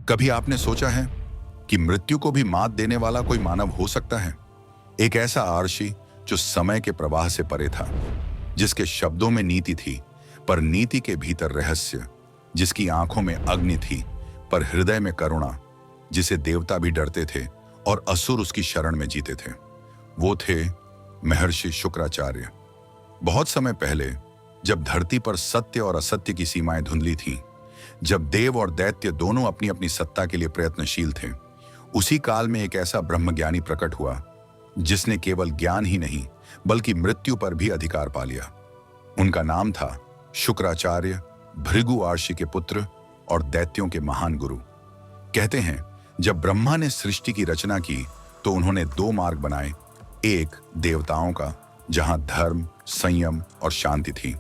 कभी आपने सोचा है कि मृत्यु को भी मात देने वाला कोई मानव हो सकता है? एक ऐसा आर्षि जो समय के प्रवाह से परे था, जिसके शब्दों में नीति थी पर नीति के भीतर रहस्य, जिसकी आंखों में अग्नि थी पर हृदय में करुणा, जिसे देवता भी डरते थे और असुर उसकी शरण में जीते थे। वो थे महर्षि शुक्राचार्य। बहुत समय पहले, जब धरती पर सत्य और असत्य की सीमाएं धुंधली थीं, जब देव और दैत्य दोनों अपनी अपनी सत्ता के लिए प्रयत्नशील थे, उसी काल में एक ऐसा ब्रह्मज्ञानी प्रकट हुआ जिसने केवल ज्ञान ही नहीं बल्कि मृत्यु पर भी अधिकार पा लिया। उनका नाम था शुक्राचार्य, भृगु आर्षि के पुत्र और दैत्यों के महान गुरु। कहते हैं, जब ब्रह्मा ने सृष्टि की रचना की तो उन्होंने दो मार्ग बनाए, एक देवताओं का जहां धर्म, संयम और शांति थी,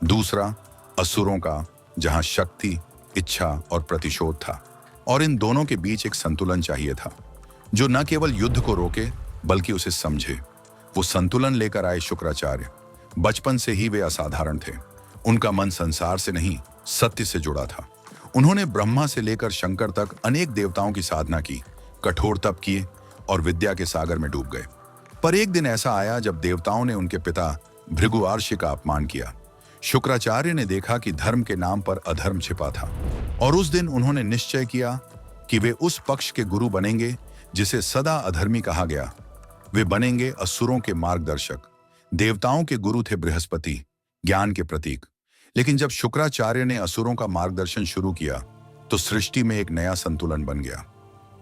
दूसरा असुरों का जहां शक्ति, इच्छा और प्रतिशोध था। और इन दोनों के बीच एक संतुलन चाहिए था जो न केवल युद्ध को रोके बल्कि उसे समझे। वो संतुलन लेकर आए शुक्राचार्य। बचपन से ही वे असाधारण थे। उनका मन संसार से नहीं, सत्य से जुड़ा था। उन्होंने ब्रह्मा से लेकर शंकर तक अनेक देवताओं की साधना की, कठोर तप किए और विद्या के सागर में डूब गए। पर एक दिन ऐसा आया जब देवताओं ने उनके पिता भृगु आर्षि का अपमान किया। शुक्राचार्य ने देखा कि धर्म के नाम पर अधर्म छिपा था और उस दिन उन्होंने निश्चय किया कि वे उस पक्ष के गुरु बनेंगे जिसे सदा अधर्मी कहा गया। वे बनेंगे असुरों के मार्गदर्शक। देवताओं के गुरु थे बृहस्पति, ज्ञान के प्रतीक। लेकिन जब शुक्राचार्य ने असुरों का मार्गदर्शन शुरू किया तो सृष्टि में एक नया संतुलन बन गया।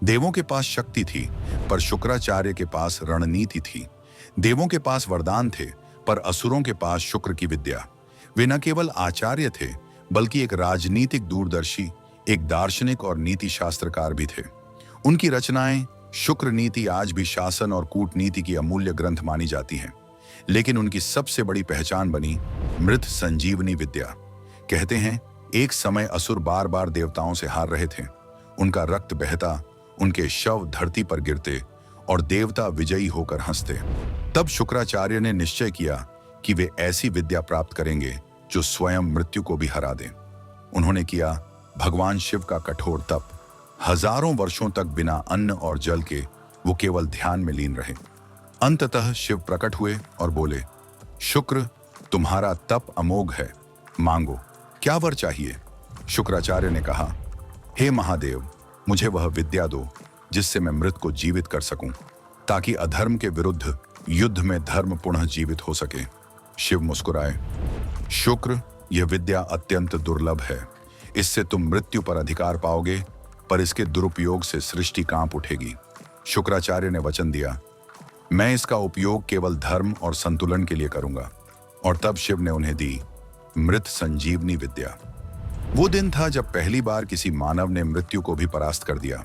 देवों के पास शक्ति थी पर शुक्राचार्य के पास रणनीति थी। देवों के पास वरदान थे पर असुरों के पास शुक्र की विद्या। वे न केवल आचार्य थे बल्कि एक राजनीतिक दूरदर्शी, एक दार्शनिक और नीति शास्त्रकार भी थे। उनकी रचनाएं शुक्र नीति आज भी शासन और कूटनीति की अमूल्य ग्रंथ मानी जाती हैं। लेकिन उनकी सबसे बड़ी पहचान बनी मृत संजीवनी विद्या। कहते हैं, एक समय असुर बार बार देवताओं से हार रहे थे। उनका रक्त बहता, उनके शव धरती पर गिरते और देवता विजयी होकर हंसते। तब शुक्राचार्य ने निश्चय किया कि वे ऐसी विद्या प्राप्त करेंगे जो स्वयं मृत्यु को भी हरा दे। उन्होंने किया भगवान शिव का कठोर तप। हजारों वर्षों तक बिना अन्न और जल के वो केवल ध्यान में लीन रहे। अंततः शिव प्रकट हुए और बोले, शुक्र, तुम्हारा तप अमोघ है, मांगो, क्या वर चाहिए? शुक्राचार्य ने कहा, हे महादेव, मुझे वह विद्या दो जिससे मैं मृत को जीवित कर सकूं, ताकि अधर्म के विरुद्ध युद्ध में धर्म पुनः जीवित हो सके। शिव मुस्कुराए, शुक्र, यह विद्या अत्यंत दुर्लभ है। इससे तुम मृत्यु पर अधिकार पाओगे, पर इसके दुरुपयोग से सृष्टि कांप उठेगी। शुक्राचार्य ने वचन दिया, मैं इसका उपयोग केवल धर्म और संतुलन के लिए करूंगा। और तब शिव ने उन्हें दी मृत संजीवनी विद्या। वो दिन था जब पहली बार किसी मानव ने मृत्यु को भी परास्त कर दिया।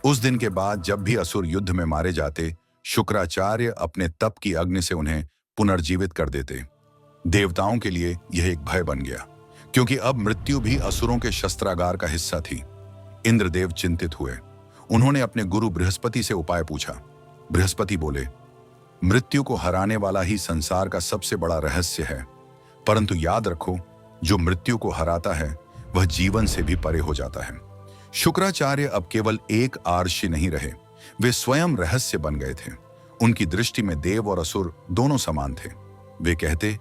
उस दिन के बाद जब भी असुर युद्ध में मारे जाते, शुक्राचार्य अपने तप की अग्नि से उन्हें पुनर्जीवित कर देते। देवताओं के लिए यह एक भय बन गया, क्योंकि अब मृत्यु भी असुरों के शस्त्रागार का हिस्सा थी। इंद्रदेव चिंतित हुए। उन्होंने अपने गुरु बृहस्पति से उपाय पूछा। बृहस्पति बोले, मृत्यु को हराने वाला ही संसार का सबसे बड़ा रहस्य है, परंतु याद रखो, जो मृत्यु को हराता है वह जीवन से भी परे हो जाता है। शुक्राचार्य अब केवल एक आर्षि नहीं रहे, वे स्वयं रहस्य बन गए थे। उनकी दृष्टि में देव और असुर दोनों समान थे। वे कहते,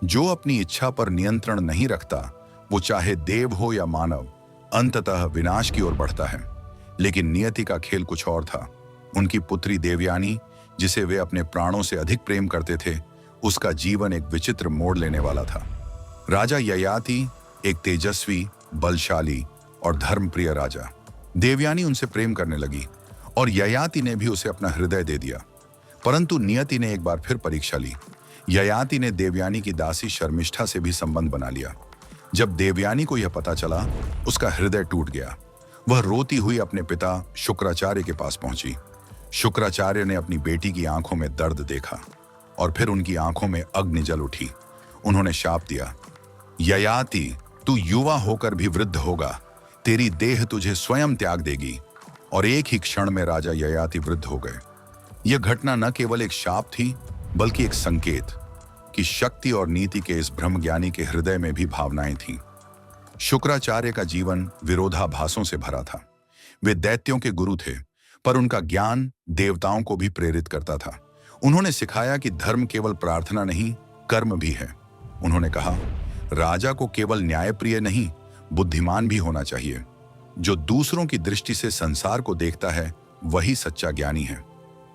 जो अपनी इच्छा पर नियंत्रण नहीं रखता, वो चाहे देव हो या मानव, अंततः विनाश की ओर बढ़ता है। लेकिन नियति का खेल कुछ और था। उनकी पुत्री देवयानी, जिसे वे अपने प्राणों से अधिक प्रेम करते थे, उसका जीवन एक विचित्र मोड़ लेने वाला था। राजा ययाति एक तेजस्वी, बलशाली और धर्मप्रिय राजा। देवयानी उनसे प्रेम करने लगी और ययाति ने भी उसे अपना हृदय दे दिया। परंतु नियति ने एक बार फिर परीक्षा ली। ययाति ने देवयानी की दासी शर्मिष्ठा से भी संबंध बना लिया। जब देवयानी को यह पता चला, उसका हृदय टूट गया। वह रोती हुई अपने पिता शुक्राचार्य के पास पहुंची। शुक्राचार्य ने अपनी बेटी की आंखों में दर्द देखा और फिर उनकी आंखों में अग्नि जल उठी। उन्होंने शाप दिया, ययाति, तू युवा होकर भी वृद्ध होगा, तेरी देह तुझे स्वयं त्याग देगी। और एक ही क्षण में राजा ययाति वृद्ध हो गए। यह घटना न केवल एक शाप थी बल्कि एक संकेत कि शक्ति और नीति के इस ब्रह्मज्ञानी के हृदय में भी भावनाएं थीं। शुक्राचार्य का जीवन विरोधाभासों से भरा था। वे दैत्यों के गुरु थे, पर उनका ज्ञान देवताओं को भी प्रेरित करता था। उन्होंने सिखाया कि धर्म केवल प्रार्थना नहीं, कर्म भी है। उन्होंने कहा, राजा को केवल न्यायप्रिय नहीं, बुद्धिमान भी होना चाहिए। जो दूसरों की दृष्टि से संसार को देखता है, वही सच्चा ज्ञानी है।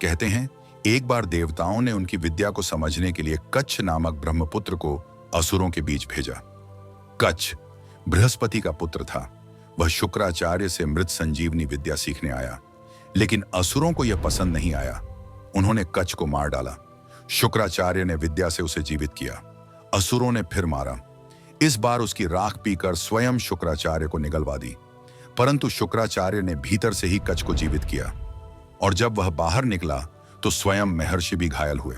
कहते हैं, एक बार देवताओं ने उनकी विद्या को समझने के लिए कच्छ नामक ब्रह्मपुत्र को असुरों के बीच भेजा। कच्छ बृहस्पति का पुत्र था। वह शुक्राचार्य से मृत संजीवनी विद्या सीखने आया, लेकिन असुरों को यह पसंद नहीं आया। उन्होंने कच्छ को मार डाला। शुक्राचार्य ने विद्या से उसे जीवित किया। असुरों ने फिर मारा। इस बार उसकी राख पीकर स्वयं शुक्राचार्य को निगलवा दी, परंतु शुक्राचार्य ने भीतर से ही कच्छ को जीवित किया, और जब वह बाहर निकला तो स्वयं महर्षि भी घायल हुए।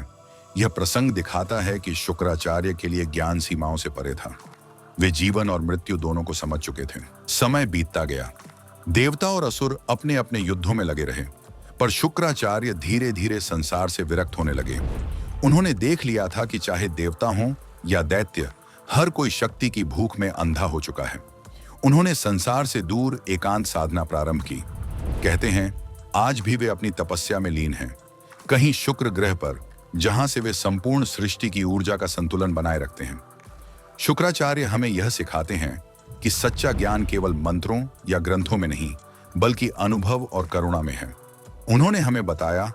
यह प्रसंग दिखाता है कि शुक्राचार्य के लिए ज्ञान सीमाओं से परे था। वे जीवन और मृत्यु दोनों को समझ चुके थे। समय बीतता गया। देवता और असुर अपने अपने युद्धों में लगे रहे, पर शुक्राचार्य धीरे धीरे संसार से विरक्त होने लगे। उन्होंने देख लिया था कि चाहे देवता हों या दैत्य, हर कोई शक्ति की भूख में अंधा हो चुका है। उन्होंने संसार से दूर एकांत साधना प्रारंभ की। कहते हैं, आज भी वे अपनी तपस्या में लीन हैं, कहीं शुक्र ग्रह पर, जहां से वे संपूर्ण सृष्टि की ऊर्जा का संतुलन बनाए रखते हैं। शुक्राचार्य हमें यह सिखाते हैं कि सच्चा ज्ञान केवल मंत्रों या ग्रंथों में नहीं, बल्कि अनुभव और करुणा में है। उन्होंने हमें बताया,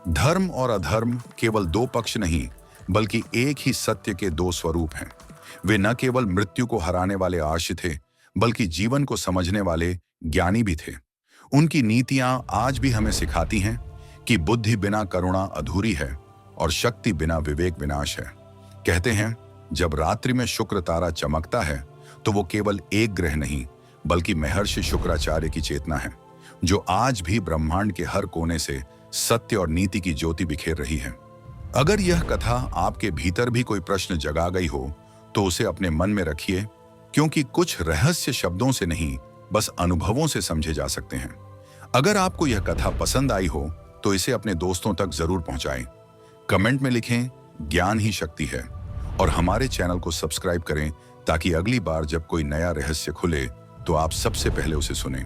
धर्म और अधर्म केवल दो पक्ष नहीं, बल्कि एक ही सत्य के दो स्वरूप हैं। वे न केवल मृत्यु को हराने वाले आर्षि थे, बल्कि जीवन को समझने वाले ज्ञानी भी थे। उनकी नीतियां आज भी हमें सिखाती हैं कि बुद्धि बिना करुणा अधूरी है और शक्ति बिना विवेक विनाश है। कहते हैं, जब रात्रि में शुक्र तारा चमकता है तो वो केवल एक ग्रह नहीं, बल्कि महर्षि शुक्राचार्य की चेतना है, जो आज भी ब्रह्मांड के हर कोने से सत्य और नीति की ज्योति बिखेर रही है। अगर यह कथा आपके भीतर भी कोई प्रश्न जगा गई हो, तो उसे अपने मन में रखिए, क्योंकि कुछ रहस्य शब्दों से नहीं, बस अनुभवों से समझे जा सकते हैं। अगर आपको यह कथा पसंद आई हो तो इसे अपने दोस्तों तक जरूर पहुंचाएं। कमेंट में लिखें, ज्ञान ही शक्ति है, और हमारे चैनल को सब्सक्राइब करें ताकि अगली बार जब कोई नया रहस्य खुले तो आप सबसे पहले उसे सुनें।